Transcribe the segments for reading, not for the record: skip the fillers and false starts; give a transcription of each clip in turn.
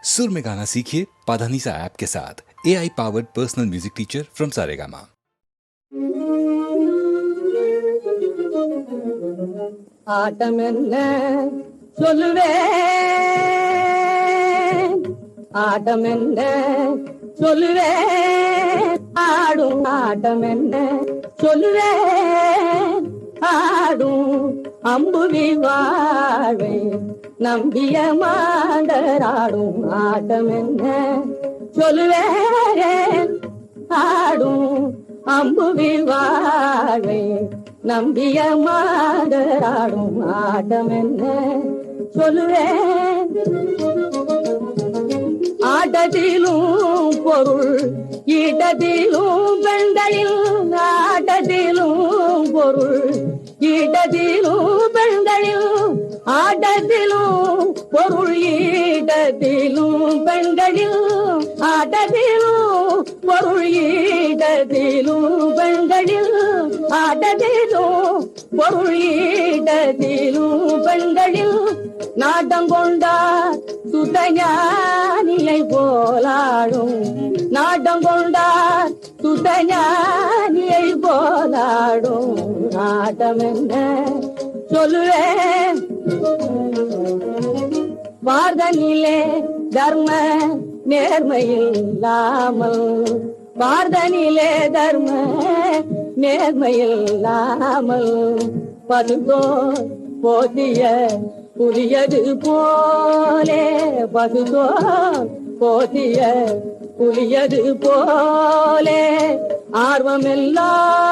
सुर में गाना सीखिए पाधानीसा ऐप के साथ। AI powered personal music teacher from Saregama. ஆட்டம் என்ன சொல்லுவேன், ஆட்டம் என்ன சொல்லுவேன், ஆடும் ஆட்டம் என்ன சொல்லுவேன், ஆடும் அம்புவி வாழ்வை நம்பிய மாந்தராடும் ஆட்டம் என்ன சொல்லுவேன், ஆடும் அம்புவி வாழ்வை நம்பிய மாதராடும் ஆட்டம் என்ன சொல்லுவேன். ஆட்டத்திலும் பொருள் ஈட்டத்திலும் பெண்களில், ஆட்டத்திலும் பொருள் ஈட்டத்திலும் பெண்களில், ஆட்டத்திலும் பொருள் ஈட்டத்திலும் பெண்களில், ஆட்டத்திலும் பொருள் ஈட்டத்திலும் பெண்களில், ஆட்டத்திலும் பொருள் ஈட்டத்திலும் பெண்களில், நாட்டம் கொண்டார் சுத்தஞானியை போலாடும், நாட்டம் கொண்டார் சுத்தஞானியை போலாடும் நாட்டம் என்ன சொல்லுவேன். வார்தனிலே தர்ம நேர்மையில்லாமல், வார்தனிலே தர்ம நேர்மையில்லாமல், பதுங்கோ போதிய புரியது போலே, பதுங்கோ போதிய புரியது போலே, ஆர்வமெல்லாம்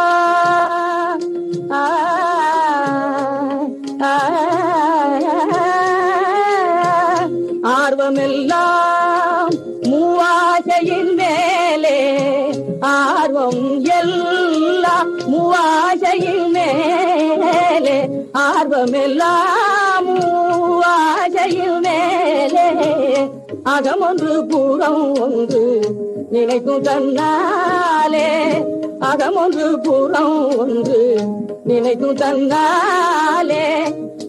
ஆர்வமெல்லாம் மூவாசையின் மேலே, ஆர்வம் எல்லாம் மூவாசையின் மேலே, ஆர்வமெல்லாம் மூவாசையின் மேலே, அகம் ஒன்று புறம் ஒன்று நினைக்கும் தன்னாலே, அகம் ஒன்று புறம் ஒன்று நினைக்கும் தன்னாலே,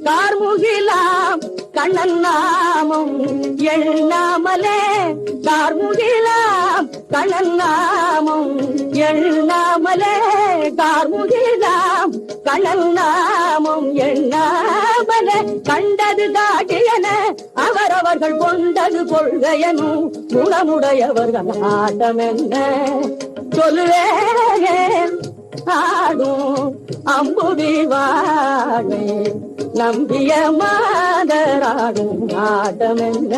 கார்முகிலாம் கண்ணன் நாமம் எண்ணாமலே, கார்முகிலாம் கண்ணன் நாமம் எண்ணாமலே, கார்முகிலாம் கண்ணன் நாமம் எண்ணாமலே, கண்டது காட்டியன அவரவர்கள் கொண்டது கொள்கையனும் குணமுடையவர்கள் ஆட்டம் என்ன சொல்லுவேன். ஆடும் அம்புவி வாழை நம்பிய மாதராடும் ஆட்டம் என்ன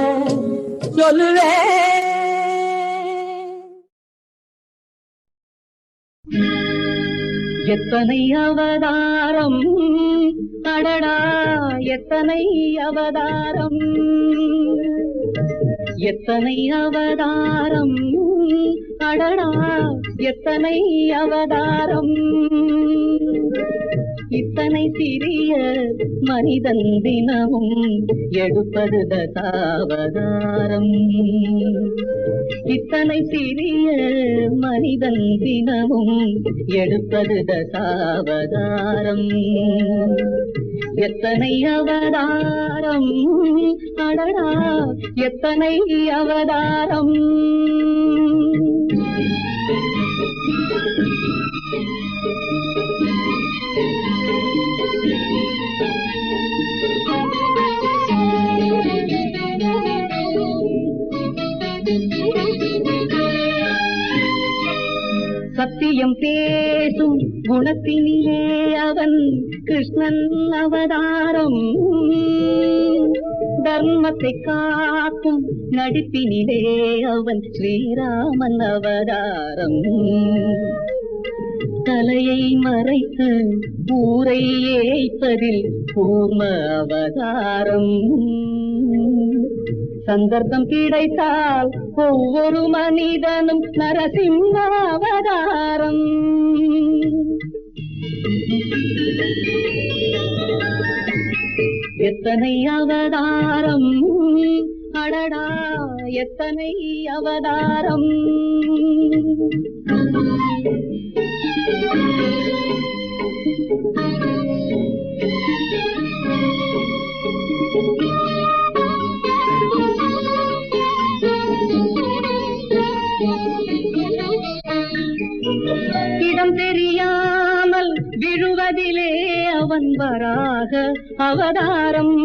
சொல்லுவேன். எத்தனை அவதாரம் அடடா, எத்தனை அவதாரம், எத்தனை அவதாரம் அடடா, எத்தனை அவதாரம், இத்தனை சிறிய மனிதன் தினமும் எடுப்பது தசாவதாரம், இத்தனை சிறிய மனிதன் தினமும் எடுப்பது தசாவதாரம், எத்தனை அவதாரம் அடடா, எத்தனை அவதாரம். சத்தியம் பேசும் குணத்தினிலே அவன் கிருஷ்ணன் அவதாரம், தர்மத்தை காக்கும் நடிப்பினிலே அவன் ஸ்ரீராமன் அவதாரம், தலையை மறைத்து ஊரை ஏய்ப்பதில் கூர்ம அவதாரம், சந்தர்ப்பம் கிடைத்தால் ஒவ்வொரு மனிதனும் நரசிம்ம அவதாரம், எத்தனை அவதாரம் அடடா, எத்தனை அவதாரம். அவன் வராக அவதாரம்.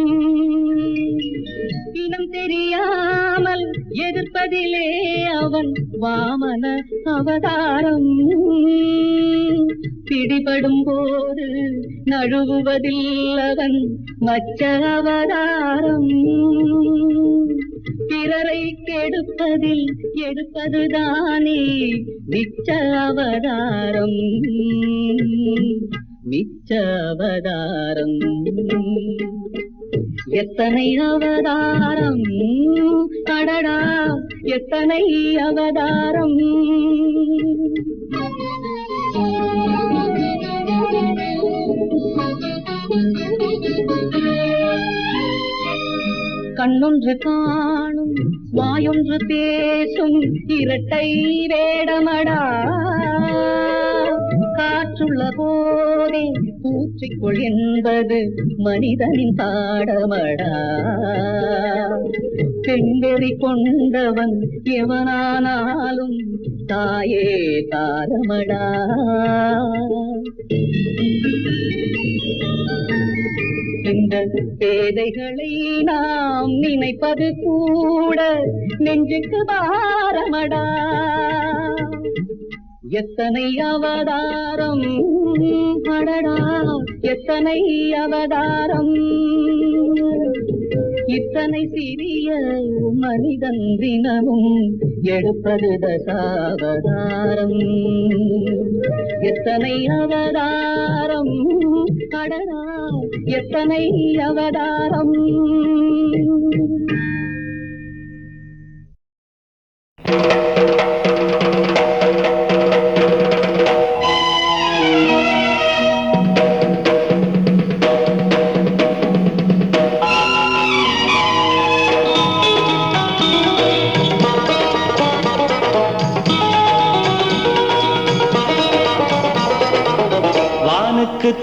இனம் தெரியாமல் எதிர்ப்பதிலே அவன் வாமன அவதாரம். பிடிபடும் போது நழுவுவதில் அவன் மச்ச அவதாரம். பிறரை கெடுப்பதில் எடுப்பதுதானே மிச்ச அவதாரம். மிச்ச அவதாரம். எத்தனை அவதாரம் அடடா, எத்தனை அவதாரம். கண்ணொன்று காணும் வாயொன்று பேசும் இரட்டை வேடமடா. காற்றுள்ள போதே பூச்சிக்கொள் என்பது மனிதனின் பாடமடா. பெண்வெறி கொண்டவன் எவனானாலும் தாயே தாரமடா. இந்த பேதைகளை நாம் நினைப்பது கூட நெஞ்சுக்கு பாரமடா. எத்தனை அவதாரம் அடடா, எத்தனை அவதாரம். இத்தனை சிறிய மனிதன் தினமும் எடுப்பது தசாவதாரம். எத்தனை அவதாரம் அடடா, எத்தனை அவதாரம்.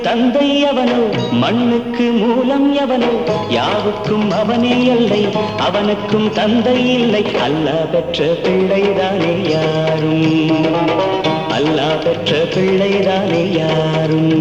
தந்தை அவனோ, மண்ணுக்கு மூலம் எவனோ, யாவுக்கும் அவனே இல்லை, அவனுக்கும் தந்தை இல்லை. அல்லாஹ் பெற்ற பிள்ளைதானே யாரும், அல்லாஹ் பெற்ற பிள்ளைதானே யாரும்.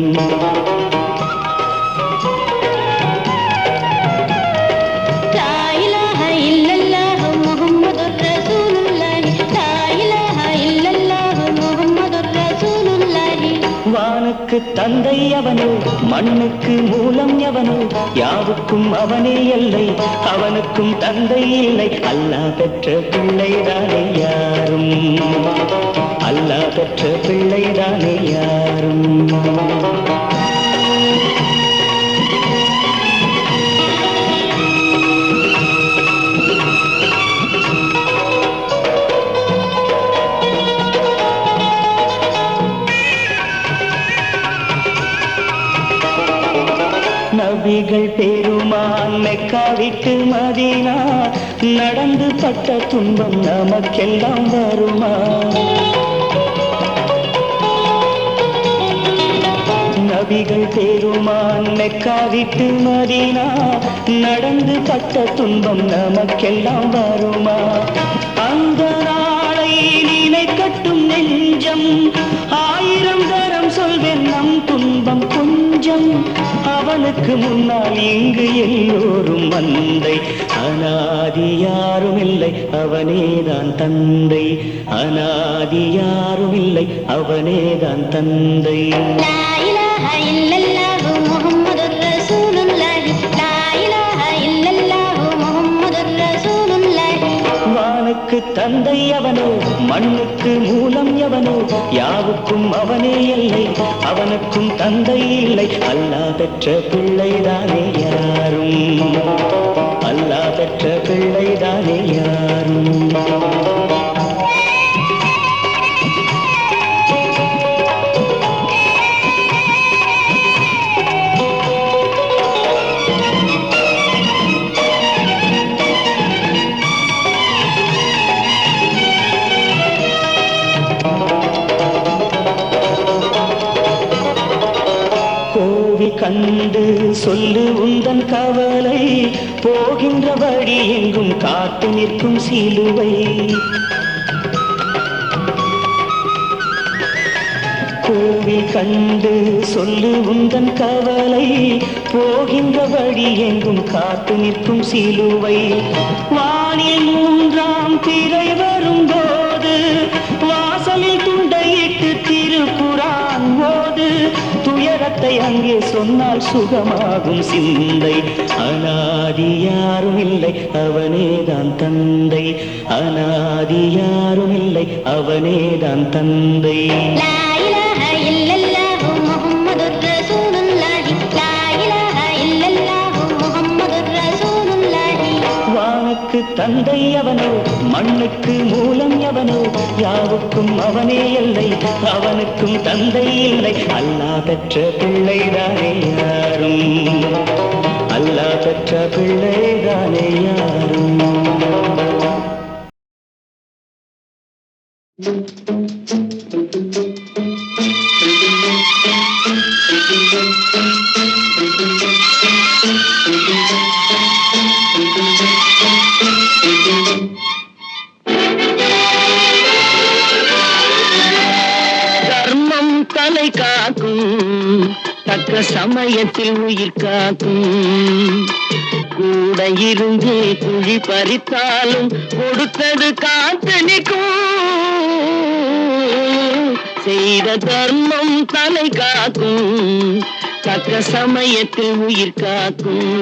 வானுக்கு தந்தை அவனோ, மண்ணுக்கு மூலம் எவனோ, யாவுக்கும் அவனே இல்லை, அவனுக்கும் தந்தை இல்லை. அல்லாஹ் பெற்ற பிள்ளைதானே யாரும், அல்லாஹ் பெற்ற பிள்ளைதானே யாரும். நபிகள் பெருமான் மெக்கா விட்டு மதீனா நடந்து பட்ட துன்பம் நமக்கெல்லாம் வருமா? நபிகள் பெருமான் மெக்கா விட்டு மதீனா நடந்து பட்ட துன்பம் நமக்கெல்லாம் வருமா? அந்த நாளை நினைக்கட்டும் நெஞ்சம், ஆயிரம் தரம் சொல்வேன் நம் துன்பம் கொஞ்சம். அவனுக்கு முன்னால் இங்கு எல்லோரும் மந்தை, அனாதி யாரும் இல்லை, அவனேதான் தந்தை. அனாதி யாரும் இல்லை, அவனேதான் தந்தை. வானுக்கு தந்தை அவனோ, மண்ணுக்கு மூலம் எவனோ, யாவுக்கும் அவனே இல்லை, அவனுக்கும் தந்தை இல்லை. அல்லாஹ் பெற்ற பிள்ளைதானே யாரும், அல்லாஹ் பெற்ற பிள்ளைதானே யாரும். கண்டு சொல்லு உந்தன் கவலை, போகின்ற வழி எங்கும் காத்து நிற்கும் சிலுவை. கோவில் கண்டு சொல்லு உந்தன் கவலை போகின்ற வழி எங்கும் காத்து நிற்கும் சிலுவை வானில் மூன்றாம் திரை வரும்போது வாசலில் துண்டையிட்டு திருக்குரான் போது துயரத்தை அங்கே சொன்னால் சுகமாகும் சிந்தை அனாதி யாரும் இல்லை அவனேதான் தந்தை அனாதி யாரும் இல்லை அவனேதான் தந்தை வானுக்கு தந்தை அவனோ மண்ணுக்கு மூலம் எவனோ யாவுக்கும் அவனே இல்லை அவனுக்கும் தந்தை இல்லை அல்லாஹ் பெற்ற பிள்ளைதானே யாரும் அல்லாஹ் பெற்ற பிள்ளைதானே யாரும் தர்மம் தலை காக்கும் தக்க சமயத்தில் உயிர் காக்கும் கூட இருந்து குழி பறித்தாலும் கொடுத்தது காத்து நிற்கும் செய்த தர்மம் தலை காக்கும் தக்க சமயத்தில் உயிர் காக்கும்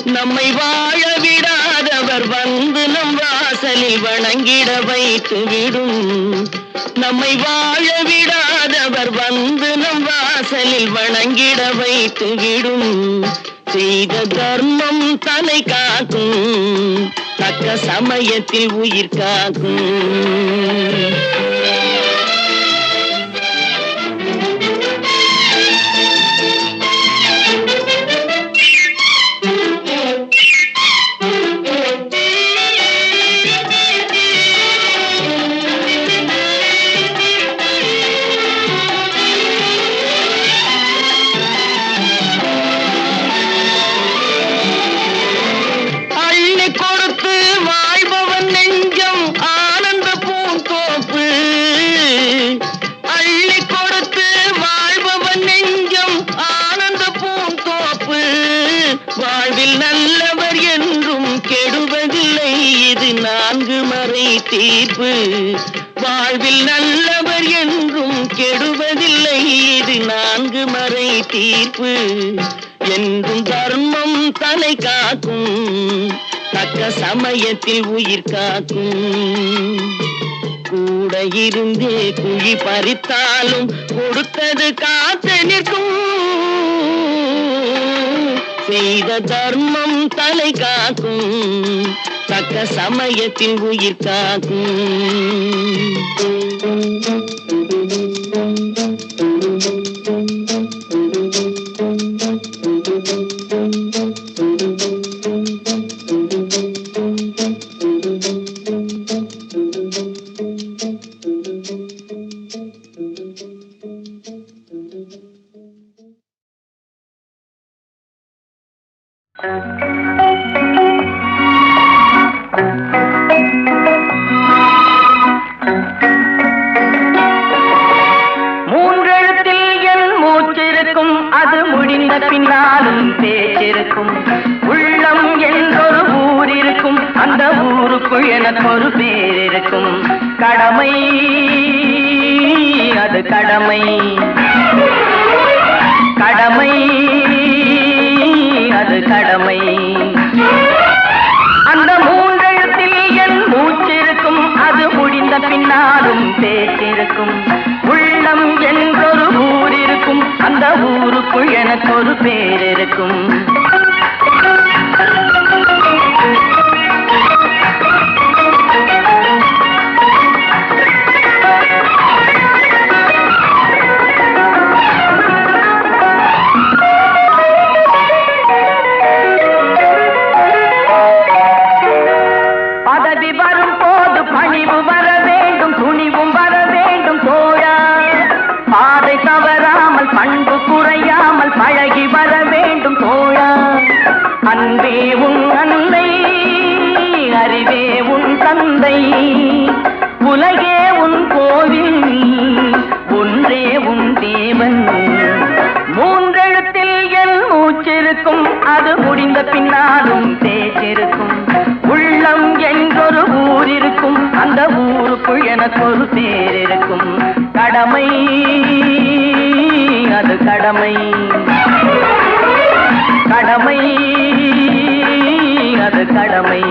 நம்மை வாழ விடாதவர் வந்து நம் வாசலில் வணங்கிட வைத்து விடும் நம்மை வாழ விடாதவர் வந்து நம் வாசலில் வணங்கிட வைத்து விடும் செய்த தர்மம் தலை காக்கும் தக்க சமயத்தில் உயிர் காக்கும் வாழ்வில் நல்லவர் என்றும் கெடுவதில்லை இது நான்கு மறை தீர்ப்பு வாழ்வில் நல்லவர் என்றும் கெடுவதில்லை இது நான்கு மறை தீர்ப்பு என்றும் தர்மம் தலை காக்கும் தக்க சமயத்தில் உயிர் காக்கும் கூட இருந்தே குழி பறித்தாலும் கொடுத்தது காத்து நிற்கும் செய்த தர்மம் தலை காக்கும் தக்க சமயத்தில் உயிர் காக்கும் பின்னாலும் பேச்சிருக்கும் உள்ளம் என்றொரு ஊர் இருக்கும் அந்த ஊருக்குள் எனக்கு ஒரு பேர் இருக்கும் கடமை அது கடமை கடமை அது கடமை அந்த மூன்றெழுத்தில் என் மூச்சிருக்கும் அது முடிந்த பின்னாலும் பேச்சிருக்கும் உள்ளம் என்றொரு ஊர் இருக்கும் அந்த ஊருக்குள் எனக்கு ஒரு பேர் இருக்கும் அன்பே உன் அன்னை, அறிவே உன் தந்தை, உலகே உன் கோவில், ஒன்றே உன் தேவன். மூன்றெழுத்தில் என் மூச்சிருக்கும், அது முடிந்த பின்னாலும் பேச்சிருக்கும். உள்ளம் என்றொரு ஊர் இருக்கும், அந்த ஊருக்குள் எனக்கு ஒரு பேர் இருக்கும். கடமை அது கடமை, கடமை அது கடமை.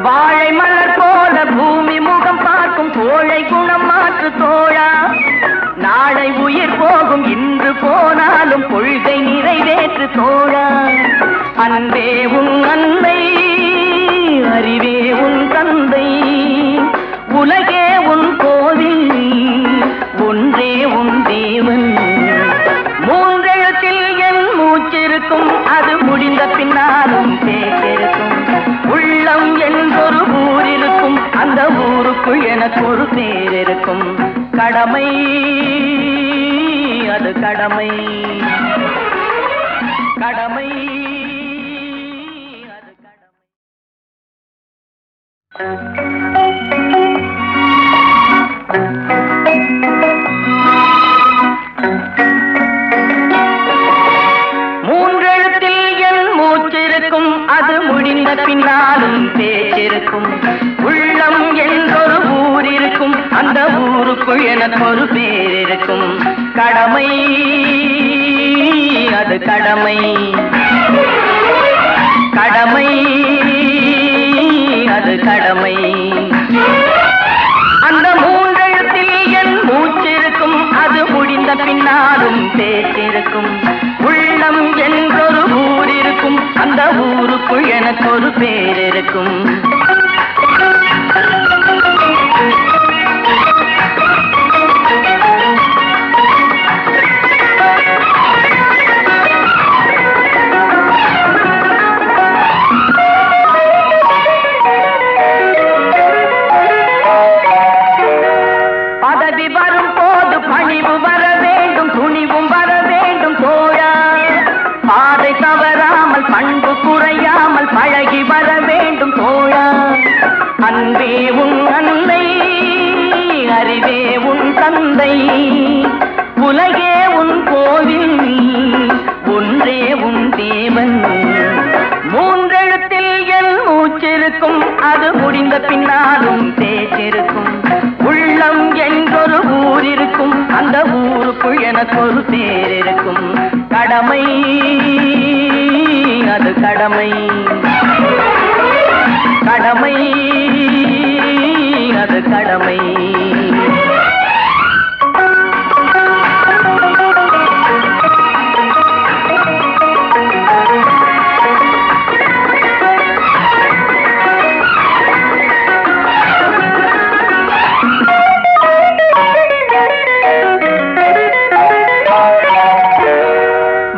வாழை மலர் போல பூமி முகம் பார்க்கும் கோழை குணம் மாற்று தோழா. நாளை உயிர் போகும், இன்று போனாலும் கொள்கை நிறைவேற்று தோழா. அன்பே உன் அன்னை, அறிவே உன் தந்தை, உலகே உன் கோவில், ஒன்றே உன் தேவன். மூன்றெழுத்தில் என் மூச்சிருக்கும், அது முடிந்த பின்னாலும் பேச்சிருக்கும். உள்ளம் என்றொரு ஊர் இருக்கும், அந்த ஊருக்குள் எனக்கு ஒரு பேர் இருக்கும். கடமை அது கடமை, கடமை அது கடமை. மூன்றெழுத்தில் என் மூச்சிருக்கும், அது முடிந்த பின்னாலும் பேச்சிருக்கும். உள்ளம் என்றொரு ஊர் இருக்கும், அந்த ஊருக்குள் எனக்கு ஒரு பேர் இருக்கும். கடமை அது கடமை, கடமை அது கடமை. அந்த மூன்றெழுத்தில் என் மூச்சிருக்கும், அது முடிந்த பின்னாலும் பேச்சிருக்கும். உள்ளம் என்றொரு ஊர் இருக்கும், அந்த ஊருக்குள் எனக்கு ஒரு பேர் இருக்கும். பதவி வரும் போது பணிவு வர வேண்டும், துணிவும் வர வேண்டும் தோழா. பாதை தவறாமல், பண்பு குறையாமல் பழகி வர வேண்டும் தோழா. அன்பே உன் அன்னை, அறிவே உன் தந்தை, உலகே உன் கோவில், ஒன்றே உன் தேவன். மூன்றெழுத்தில் என் மூச்சிருக்கும், அது முடிந்த பின்னாலும் பேச்சிருக்கும். உள்ளம் என்றொரு ஊர் இருக்கும், அந்த ஊருக்குள் எனக்கு ஒரு பேர் இருக்கும். கடமை அது கடமை, கடமை அது கடமை.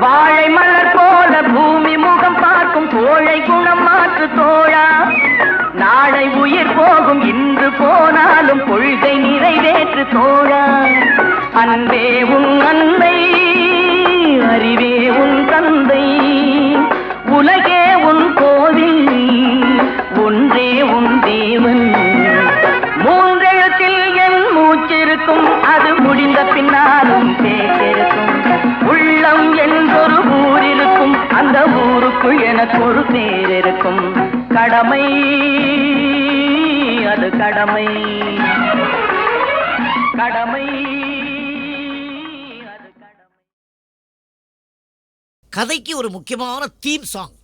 வாழை மலர் போல பூமி முகம் பார்க்கும் கோழை குணம் மாற்று தோழா. நாளை உயிர் போகும், இன்று போனாலும் கொள்கை நிறைவேற்று தோழா. அன்பே உன் அன்னை, அறிவே உன் தந்தை, உலகே உன் கோவில், ஒன்றே உன் தேவன். மூன்றெழுத்தில் என் மூச்சிருக்கும், அது முடிந்த பின்னாலும் பேச்சிருக்கும். உள்ளம் என்றொரு ஊர் இருக்கும், அந்த ஊருக்குள் எனக்கு ஒரு பேர் இருக்கும். கடமை அது கடமை, கடமை அது கடமை. கதைக்கு ஒரு முக்கியமான தீம் சாங்.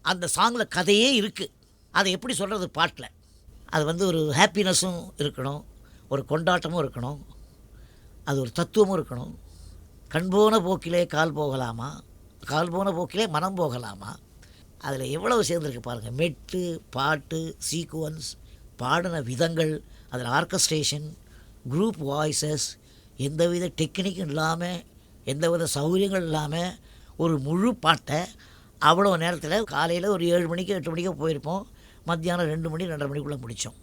அந்த சாங்கில் கதையே இருக்குது. அதை எப்படி சொல்கிறது பாட்டில்? அது ஒரு ஹாப்பினஸும் இருக்கணும், ஒரு கொண்டாட்டமும் இருக்கணும், அது ஒரு தத்துவமும் இருக்கணும். கண் போன போக்கிலே கால் போகலாமா, கால் போன போக்கிலே மனம் போகலாமா. அதில் எவ்வளவு சேர்ந்துருக்கு பாருங்கள். மெட்டு, பாட்டு, சீக்குவன்ஸ், பாடின விதங்கள், அதில் ஆர்கஸ்ட்ரேஷன், குரூப் வாய்ஸஸ், எந்தவித டெக்னிக்கும் இல்லாமல் எந்தவித சௌகரியங்கள் இல்லாமல் ஒரு முழு பாட்டை அவ்வளோ நேரத்தில் காலையில் ஒரு 7 மணிக்கு 8 மணிக்கோ போயிருப்போம், மத்தியானம் 2 மணி 2:30 மணிக்குள்ளே முடித்தோம்.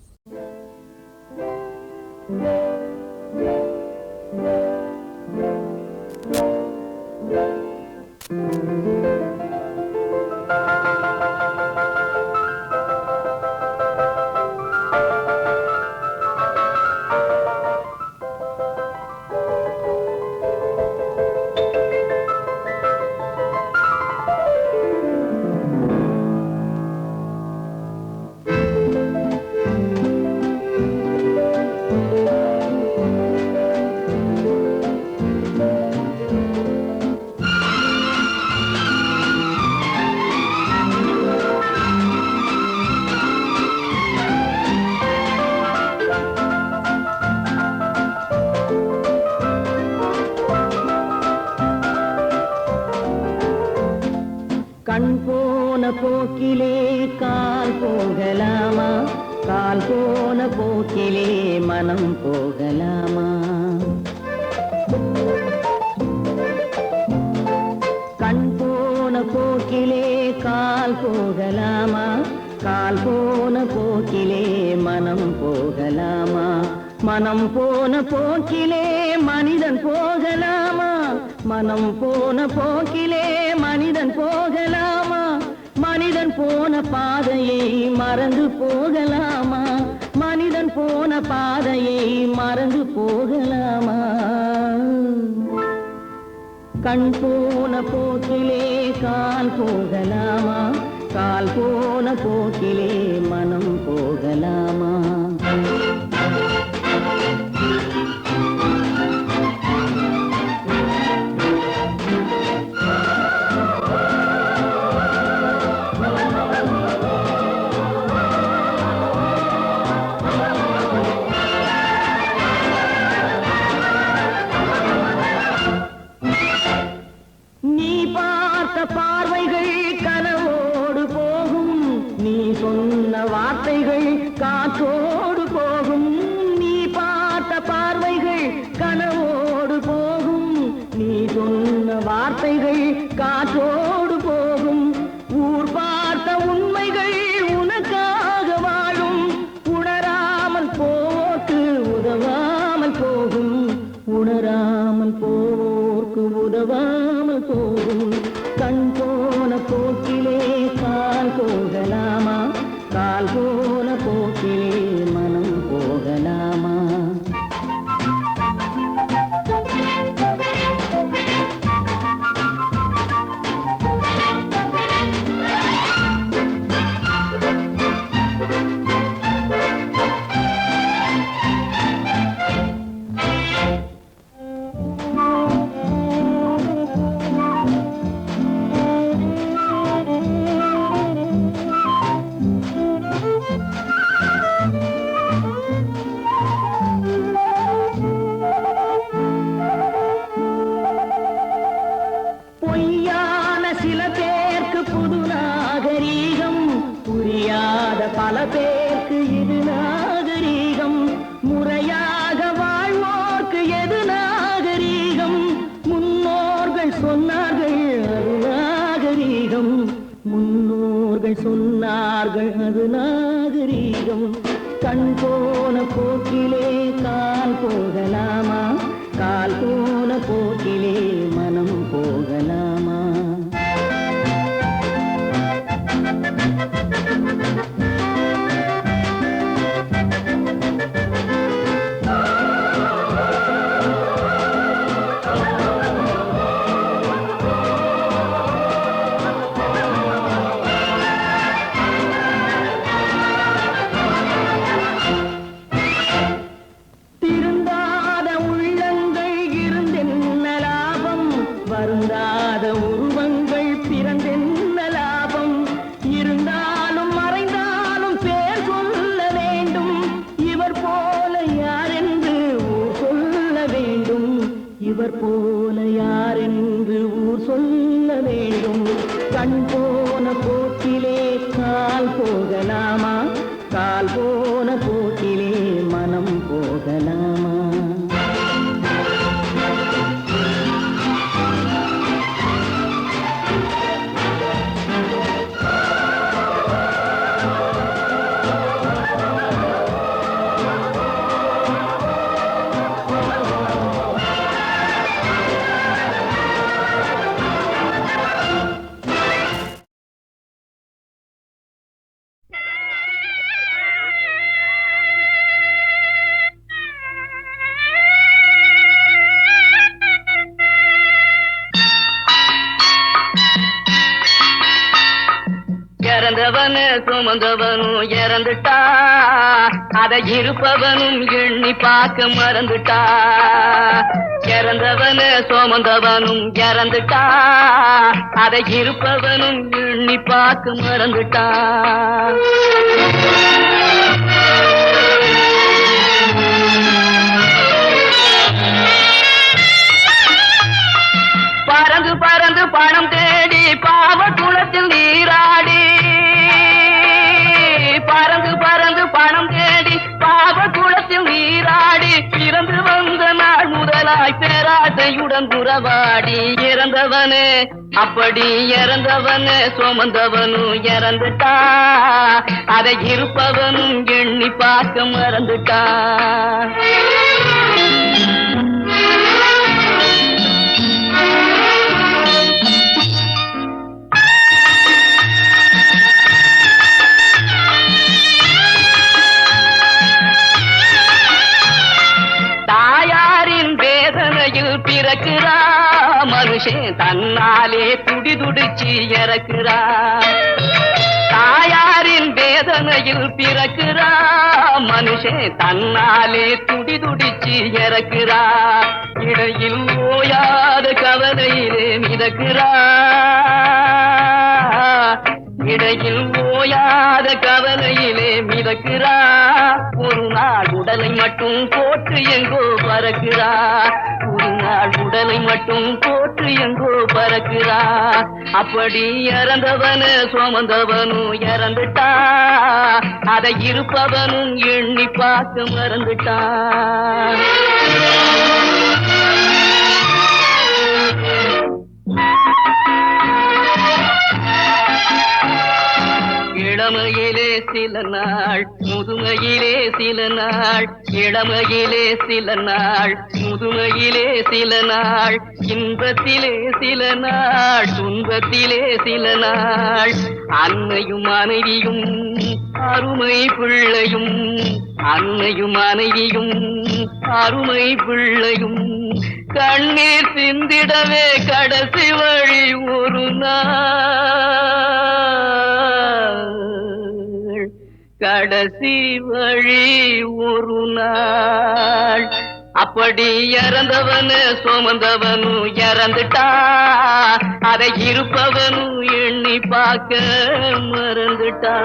கண் போன போக்கிலே கால் போகலாமா, கால் போன போக்கிலே மனம் போகலாமா. கண் போன போக்கிலே கால் போகலாமா, கால் போன போக்கிலே மனம் போகலாமா. மனம் போன போக்கிலே மனிதன் போகலாமா, மனம் போன போக்கிலே மனிதன் போகலாமா. மனிதன் போன பாதையை மறந்து போகலாமா, மனிதன் போன பாதையை மறந்து போகலாமா. கண் போன போக்கிலே கால் போகலாமா, கால் போன போக்கிலே மனம் போகலாமா. பார்வைகள் கனவோடு போகும், நீ சொன்ன வார்த்தைகள் காற்றோடு போகும். நீ பார்த்த பார்வைகள் கனவோடு போகும், நீ சொன்ன வார்த்தைகள் காற்றோடு போகும். ஊர் பார்த்த உண்மைகள் உனக்காக வாழும், உணராமல் போக்கு உதவாமல் போகும், உணராமல் போக்கு உதவாமல் போகும். கண் போன போக்கிலே கால் போகலாமா, கால் போன போக்கிலே மனம் போகலாமா. பல பேருக்கு இது நாகரீகம், முறையாக வாழ்வோர்க்கு எது நாகரீகம். முன்னோர்கள் சொன்னார்கள் அது நாகரீகம், முன்னோர்கள் சொன்னார்கள் அது நாகரீகம். கண் போன போக்கிலே கால் போகலாமா, கால் போன போக்கிலே மனம் போகலாமா. வருந்தாத உருவங்கள் பிறந்தென்ன லாபம், இருந்தாலும் மறைந்தாலும் பேர் சொல்ல வேண்டும். இவர் போல யார் என்று ஊர் சொல்ல வேண்டும், இவர் போல யார் என்று ஊர் சொல்ல வேண்டும். கண் போன போக்கிலே கால் போகலாமா, கால் போன போக்கிலே மனம் போகலாமா. இறந்தவனு சுமந்தவனும் இறந்துட்டா, அதை இருப்பவனும் எண்ணி பார்க்க மறந்துட்டா. இறந்தவனு சுமந்தவனும் இறந்துட்டா, அதை இருப்பவனும் எண்ணி பார்க்க மறந்துட்டா. பறந்து பறந்து பணம் தேடி பாவ குளத்தில் நீராடி, பறந்து பறந்து பணம் தேடி பாவ குளத்தில் நீராடி, பிறந்து வந்த நாள் முதலாய் பேராசையுடன் உறவாடி. இறந்தவனு அப்படி இறந்தவனு சுமந்தவனும் இறந்துட்டா, அதை இருப்பவனும் எண்ணி பார்க்க மறந்துட்டா. தாயாரின் வேதனையில் பிறக்கிறா மனுஷன், தன்னாலே துடி துடிச்சு இறக்கிறா. தாயாரின் வேதனையில் பிறக்கிறா மனுஷன், தன்னாலே துடி துடிச்சு இறக்கிறா. இடையில் ஓயாத கவலையிலே மிதக்கிறா, இடையில் ஓயாத கவலையிலே மிதக்கிறா. ஒரு நாள் உடலை மட்டும் போற்று எங்கோ பறக்கிறா, ஒரு நாள் உடலை மட்டும் போற்று எங்கோ பறக்கிறா. அப்படி இறந்தவனு சுமந்தவனும் இறந்துட்டா, அதை இருப்பவனும் எண்ணி பார்க்க மறந்துட்டா. இளமையிலே சில நாள் முதுமையிலே சில நாள், இளமையிலே சில நாள் முதுமையிலே சில நாள், இன்பத்திலே சில நாள் துன்பத்திலே சில நாள். அன்னையும் மனைவியும் அருமை பிள்ளையும், அன்னையும் மனைவியும் அருமை பிள்ளையும் கண்ணீர் சிந்திடவே கடைசி வழி ஒரு நாள், கடைசி வழி ஒரு நாள். அப்படி இறந்தவனு சுமந்தவனும் இறந்துட்டா, அதை இருப்பவனும் எண்ணி பார்க்க மறந்துட்டா.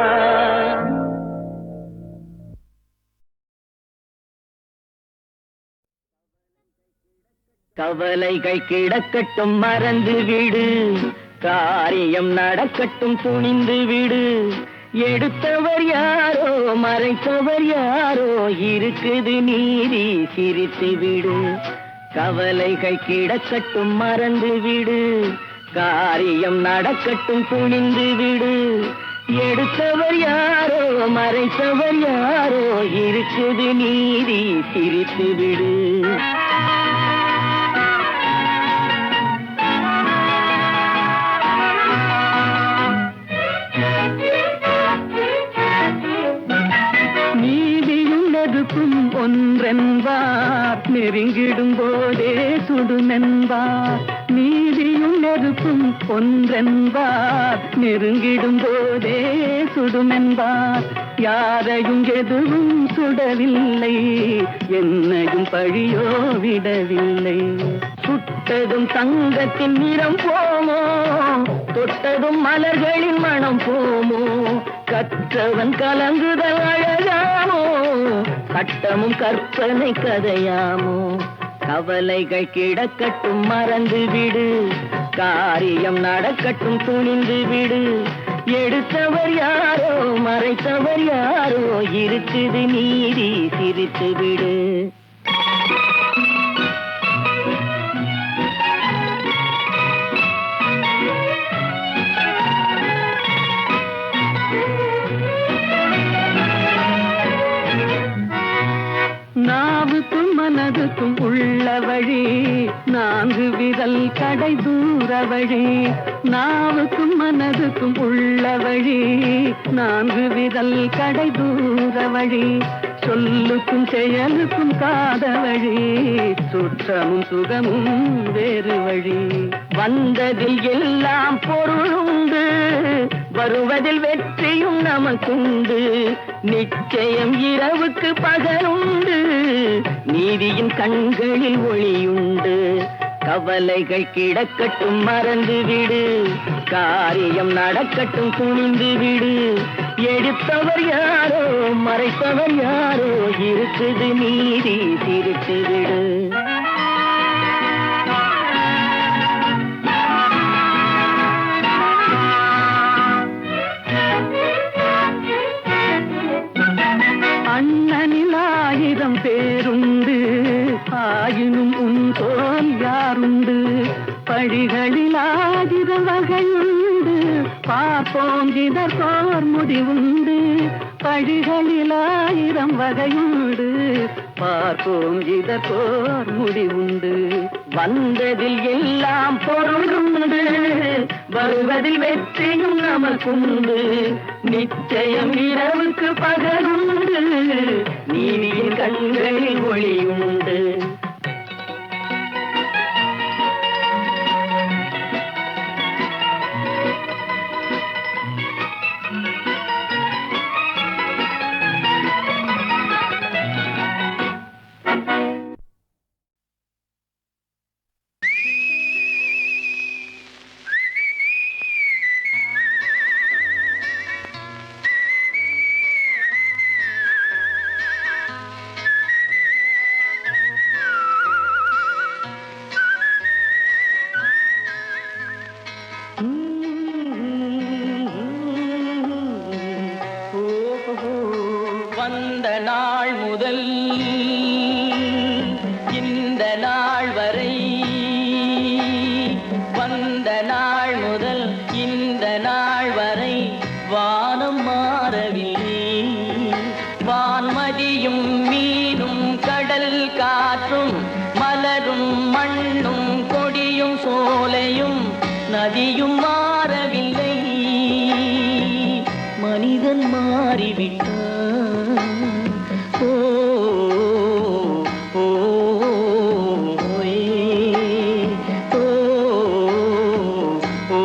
கவலைகள் கிடக்கட்டும் மறந்து விடு, காரியம் நடக்கட்டும் துணிந்து விடு. எடுத்தவர் யாரோ மறைத்தவர் யாரோ, இருக்குது நீதி சிரித்து விடு. கவலைகள் கிடக்கட்டும் மறந்து விடு, காரியம் நடக்கட்டும் துணிந்து விடு. எடுத்தவர் யாரோ மறைத்தவர் யாரோ, இருக்குது நீதி சிரித்து விடு. ஒன்றென்பார் நெருங்கிடும் போதே சுடுமென்பார், நீதியும் நெருப்பும் ஒன்றென்பார் நெருங்கிடும் போதே சுடுமென்பார். யாரையும் எதுவும் சுடவில்லை, என்னையும் பழியோ விடவில்லை. சுட்டதும் தங்கத்தின் நிறம் போமோ, தொட்டதும் மலர்களின் மனம் போமோ. கற்றவன் கலங்குதல் அழகாமோ, கட்டமும் கற்பனை கதையாமோ. கவலைகள் கிடக்கட்டும் மறந்து விடு, காரியம் நடக்கட்டும் துணிந்து விடு. எடுத்தவர் யாரோ மறைத்தவர் யாரோ, இருக்குது நீதி சிரித்து விடு. நாவுக்கும் மனதுக்கும் உள்ள வழி, நான்கு விரல் கடை தூர வழி. நாவுக்கும் மனதுக்கும் உள்ள வழி, நான்கு விரல் கடை தூர வழி. சொல்லுக்கும் செயலுக்கும் காத வழி, சுற்றமும் சுகமும் வேறு வழி. வந்ததில் எல்லாம் பொருளுண்டு, வருவதில் வெற்றியும் நமக்குண்டு, நிச்சயம் இரவுக்கு பகலுண்டு, நீதியின் கண்களில் ஒளியுண்டு. கவலைகள் கிடக்கட்டும் மறந்து விடு, காரியம் நடக்கட்டும் துணிந்து விடு. எடுத்தவர் யாரோ மறைத்தவர் யாரோ, இருக்குது நீதி திருட்டு விடு. அண்ணனில் 1000 பேருண்டு, ஆயினும் உன் தோல் யாருண்டு. படிகளில் 1000 வகையுண்டு, பார்ப்போம் இதற்கோர் முடிவுண்டு. படிகளில் 1000 வகையுண்டு, பார்ப்போம் இதற்கோர் முடிவுண்டு. வந்ததில் எல்லாம் பொருளுண்டு, வருவதில் வெற்றியும் நமக்குண்டு. நிச்சயம் இரவுக்கு பகலுண்டு, நீதியின் கண்களில் ஒளியுண்டு. வந்த நாள் முதல் இந்த நாள் வரை, வந்த நாள் முதல் இந்த நாள் வரை வானம் மாறவில்லை. வான்மதியும் மீனும் கடல் காற்றும் மலரும் மண்ணும் கொடியும் சோலையும் நதியும் மாறவில்லை. மனிதன் மாறிவிட்டான். ஓ ஓ ஓ ஓ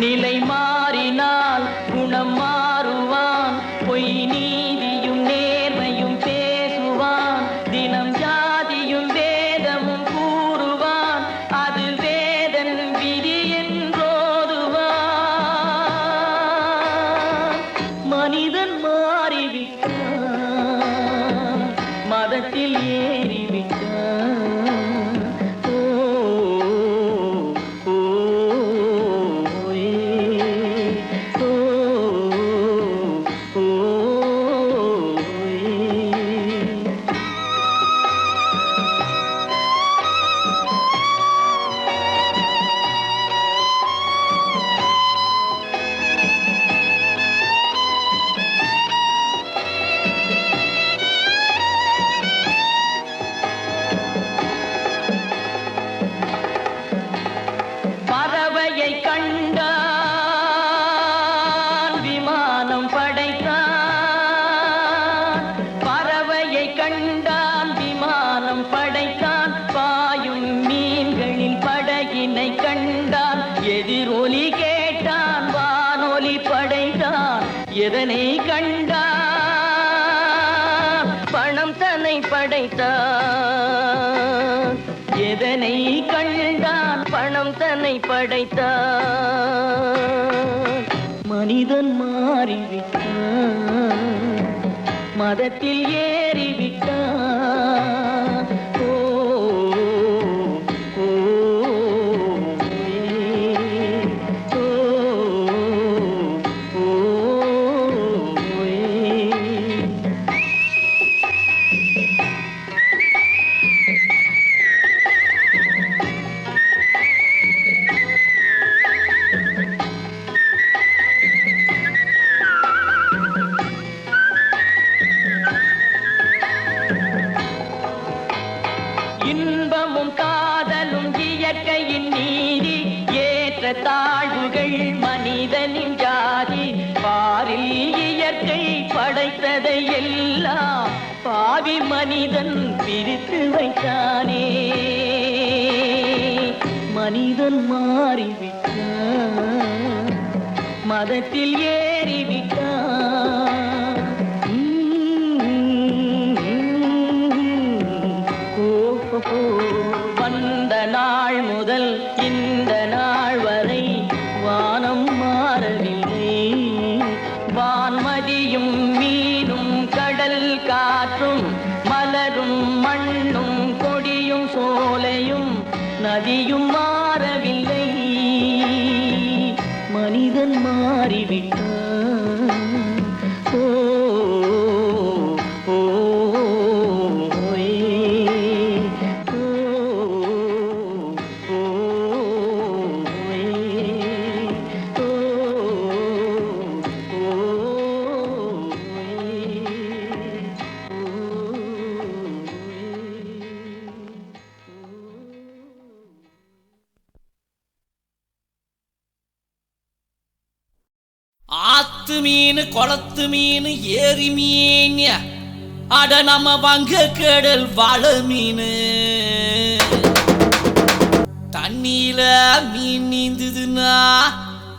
நிலை மாறினால் குணம் மாறுவான். பொய் நீதியும் நேர்மையும் பேசுவான். தினம் ஜாதியும் வேதமும் கூறுவான். அது வேதன் விதி என்றோதுவான். மனிதன் மாறிவிட்டான், மதத்தில் ஏறிவிட்டான். ஓ ஓ பறவையை கண்டான் விமானம் படைத்தான். பறவையை கண்டான் விமானம் படைத்தான். பாயும் மீன்களின் படகினை கண்டான். எதிரொலி கேட்டான் வானொலி படைத்தான். எதனை கண்டான்? பணம் தன்னை படைத்தான். எதனை கண்டான்? பணம் தன்னை படைத்தான். மனிதன் மாறிவிட்டான், மதத்தில் ஏறிவிட்டான். ஓ ஓ ஓ ஓ இன்பமும் காதலும் இயற்கையின் நீதி. ஏற்ற தாழ்வுகள் மனிதனின் ஜாதி பாரில் இயற்கை படைத்ததை எல்லாம் பாவி மனிதன் பிரித்து வைத்தானே மனிதன் மாறிவிட்டான் மதத்தில் ஏறிவிட்டான் வந்த நாள் முதல் இந்த நாள் வரை வானம் மாறவில்லை வான்மதியும் மீனும் கடல் காற்றும் மலரும் மண்ணும் கொடியும் சோலையும் நதியும் மாறவில்லை மனிதன் மாறிவிட்டான் ஓ ஓ ஆத்து மீன் குளத்து மீன் ஏரி மீன் அட நம்ம வங்க கடல் வாழ மீன் தண்ணியில மீன் நீந்துதுன்னா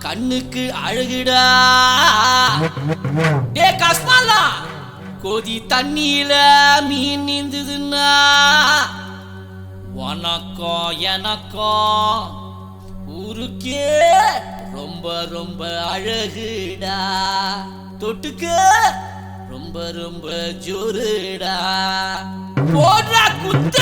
கண்ணுக்கு அழகுடா டே கஸ்மாலா கொதி தண்ணியில மீன் நீந்துதுன்னா உனக்கும் எனக்கும் ஊருக்கே ரொம்ப ரொம்ப அழகுடா தொட்டுக்க ரொம்ப ரொம்ப ஜோருடா போடுறா குத்த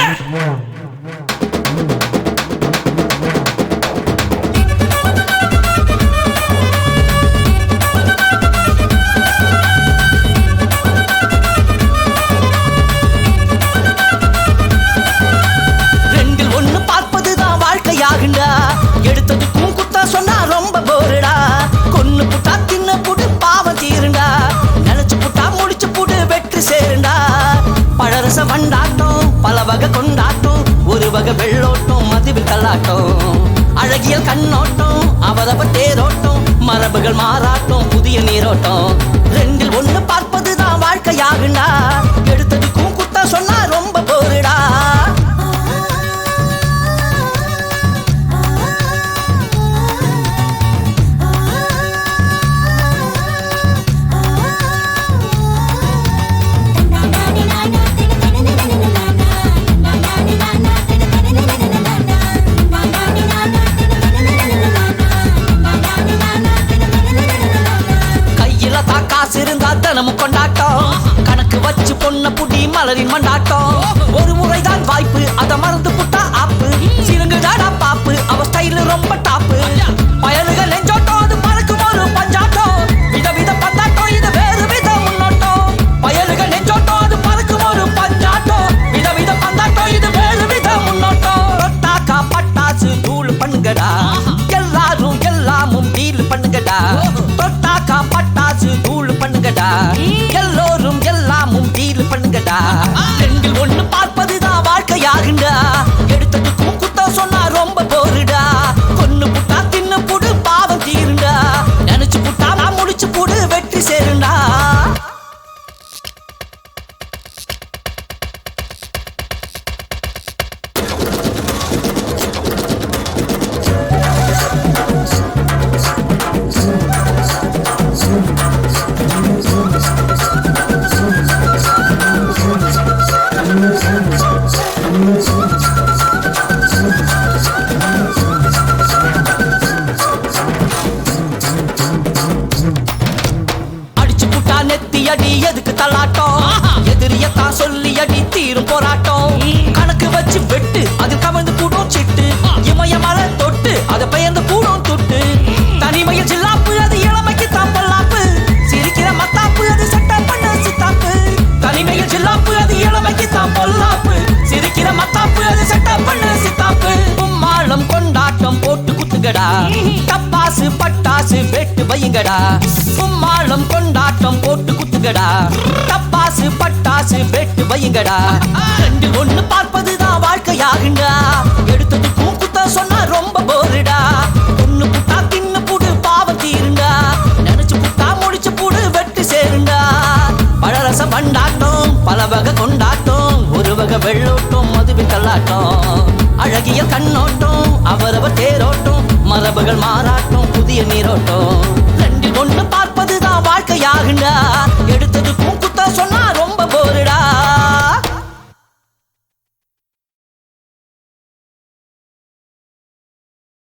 ரெண்டில் ஒண்ணு பார்ப்பதுதான் வாழ்க்கையாகுண்டா எடுத்ததுக்கும் குத்தா சொன்னா ரொம்ப போருடா கொன்னு புட்டா தின்னு புட்டு பாவம் தீருண்டா நினைச்சு புட்டா முடிச்சு புட்டு வெற்றி சேருண்டா பழரச வண்டாட்டம் பல வகை கொண்டாட்டம் ஒரு வகை வெள்ளோட்டம் மதுவில் கல்லாட்டம் அழகியல் கண்ணோட்டம் அவரவ தேரோட்டம் மரபுகள் மாறாட்டம் புதிய நீரோட்டம் ரெண்டில் ஒண்ணு பார்ப்பதுதான் வாழ்க்கையாகுண்டா எடுத்ததுக்கும் குத்தா சொன்னா ரொம்ப போருடா தினமும் கொண்டாட்டம் கணக்கு வச்சு பொண்ண புடி மலரின் மண்டாட்டம் ஒரு முறைதான் வாய்ப்பு அத மறந்து புட்டா ஆப்பு சிறுங்குடாடா பாப்பு அவ ஸ்டைல் ரொம்ப டாப்பு பயலுகள் நெஞ்சோட்டம் அது பறக்கும் ஒரு பஞ்சாட்டம் விதவித பந்தாட்டம் இது வேறு வித முன்னோட்டம் பயலுகள் நெஞ்சோட்டம் அது பறக்கும் ஒரு பஞ்சாட்டம் விதவித பந்தாட்டம் இது வேறு வித முன்னோட்டம் ரொட்டாக்கா பட்டாசு தூள் பண்ணுங்கடா எல்லாரும் எல்லாமும் டீல் பண்ணுங்கடா ரொட்டாக்கா பட்டாசு தூள் பண்ணுங்கடா எல்லோரும் எல்லாமும் டீல் பண்ணுங்கடா ரெண்டில் ஒண்ணு பார்ப்பதுதான் வாழ்க்கையாகுண்டா எடுத்ததுக்கும் குத்தம் சொன்னா ரொம்ப போருடா கொன்னு புட்டா தின்னு புடு பாவம் தீருண்டா நினைச்சு புட்டா நான் முடிச்சு புடு வெற்றி சேருண்டா அடி எதுக்கு தள்ளாட்டம் எதிரியத்தான் சொல்லி அடி தீரும் போராட்டம் கணக்கு வச்சு வெட்டு அது கவர்ந்து கூடும் சிட்டு இமய மலை தொட்டு அதை பெயர்ந்து கூடும் துட்டு தனிமையில் ஜில்லாப்பு அது இளமைக்கு தான் பொல்லாப்பு சிரிக்கிற மத்தாப்பு அது சட்ட பண்ண சித்தாப்பு தனிமையில் ஜில்லாப்பு அது இளமைக்கு தான் பொல்லாப்பு சிரிக்கிற மத்தாப்பு அது சட்ட பண்ண சித்தாப்பு கும்மாளம் கொண்டாட்டம் போட்டு குத்துங்கடா டப்பாசு பட்டாசு வெட்டு வையுங்கடா கும்மாளம் கொண்டாட்டம் போட்டு குத்துங்கடா டப்பாசு பட்டாசு வெட்டு வையுங்கடா ரெண்டில் ஒண்ணு பார்ப்பதுதான் வாழ்க்கையாகுண்டா எடுத்ததுக்கும் குத்த சொன்னா ரொம்ப போருடா ஒண்ணு அவரவர் கண்ணோட்டம் அவரவர் தேரோட்டம் மரபுகள் மாறாட்டம் புதிய நீரோட்டம் ரெண்டில் ஒன்று பார்ப்பதுதான் வாழ்க்கையாகுண்டா எடுத்தது